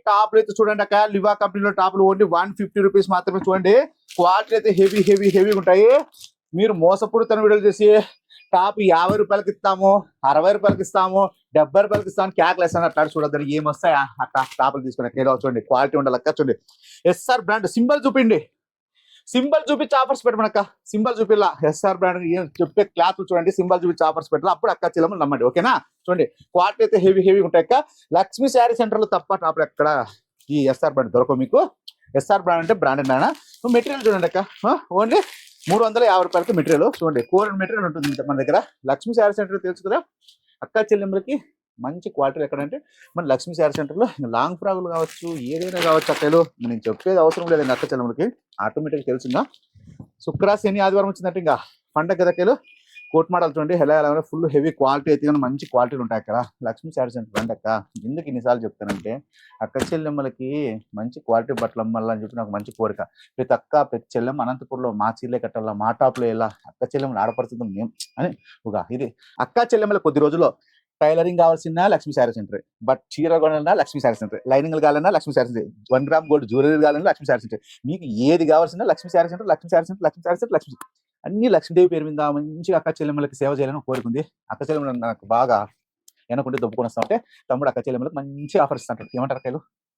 టాప్లు అయితే చూడండి అక్క, లివా కంపెనీలో టాప్లు ఓన్లీ 150 రూపీస్ మాత్రమే. చూడండి క్వాలిటీ అయితే హెవీ ఉంటాయి. మీరు మోసపూరితన వీడియోలు చేసి టాప్ 50 రూపాయలకి ఇస్తాము, 60 రూపాయలకి ఇస్తాము, 70 రూపాయలకి ఇస్తాము క్యాక్లేస్తాను అట్లా చూడద్దని. ఏమొస్తాయా అట్లా టాప్లు తీసుకుని చూడండి, క్వాలిటీ ఉండాలక్క. చూడండి ఎస్ఆర్ బ్రాండ్ సింబల్ చూపిండి, సింబల్ చూపించి ఆఫర్స్ పెట్టమనక్క. సింబల్ చూపిల్లా, ఎస్ఆర్ బ్రాండ్ చెప్పే క్లాత్ చూడండి, సింబల్ చూపించి ఆఫర్స్ పెట్టాలి. అప్పుడు అక్క చెల్లెమ్మలు నమ్మండి, ఓకేనా. చూడండి క్వాలిటీ అయితే హెవీ ఉంటాయి అక్క. లక్ష్మీ శారీ సెంటర్ లో తప్ప టాప్ ఎక్కడ ఈ ఎస్ఆర్ బ్రాండ్ దొరకవు మీకు. ఎస్ఆర్ బ్రాండ్ అంటే బ్రాండెడ్ అయినా. మెటీరియల్ చూడండి అక్క, ఓన్లీ 350 రూపాయలకి మెటీరియల్. చూడండి కోరన్ మెటీరియల్ ఉంటుంది మన దగ్గర. లక్ష్మీ శారీ సెంటర్ తెలుసు కదా అక్క చెల్లెమ్మలకి, మంచి క్వాలిటీ ఎక్కడంటే మన లక్ష్మీ శారీ సెంటర్ లో. లాంగ్ ఫ్రాగులు కావచ్చు, ఏదైనా కావచ్చు అక్కలు, నేను చెప్పేది అవసరం లేదండి అక్క చెల్లెమ్మలకి, ఆటోమేటిక్ తెలుసుగా. శుక్ర శని ఆదివారం వచ్చిందంటే ఇంకా పండగ గదకేలు. కోట్ మోడల్ చూడండి ఎలా ఫుల్ హెవీ క్వాలిటీ అయితే మంచి క్వాలిటీలు ఉంటాయి అక్కడ. లక్ష్మీ శారీ సెంటర్ రండి అక్క. ఎందుకు ఇన్నిసార్లు చెప్తానంటే అక్క చెల్లెమ్మలకి మంచి క్వాలిటీ బట్టలు అమ్మాలని చెప్పి నాకు మంచి కోరిక. ప్రతి చెల్లెమ్మ అనంతపూర్లో మా చీరలే కట్టాలా, మా టాప్లో ఎలా అక్క చెల్లెమ్మలు ఆడపడుతుంది మేము అని ఒక ఇది. అక్క చెల్లెమ్మల కొద్ది రోజుల్లో టైలరింగ్ కావాల్సిన లక్ష్మీ శారీ సెంటర్, బట్ చీర కొనాలన్నా లక్ష్మీ శారీ సెంటర్, లైనింగ్ కావాలన్నా Lakshmi sari centre, 1 gram gold jewellery కావాలన్నా లక్ష్మీ శారీ సెంటర్. మీకు ఏది కావాల్సిన Lakshmi sari centre, Lakshmi sari centre, Lakshmi sari centre, Lakshmi అన్ని లక్ష్మీదేవి పేరు మీద మంచిగా అక్క చెల్లెమ్మలకి సేవ చేయాలని కోరుకుంది. అక్క చెల్లెమ్మలు నాకు బాగా వెనకుంటే దొబ్బుకొని వస్తా ఉంటే తమ్ముడు అక్క చెల్లెమ్మలకు మంచి ఆఫర్ ఇస్తాంటాడు. ఏమంటారు అక్కలు?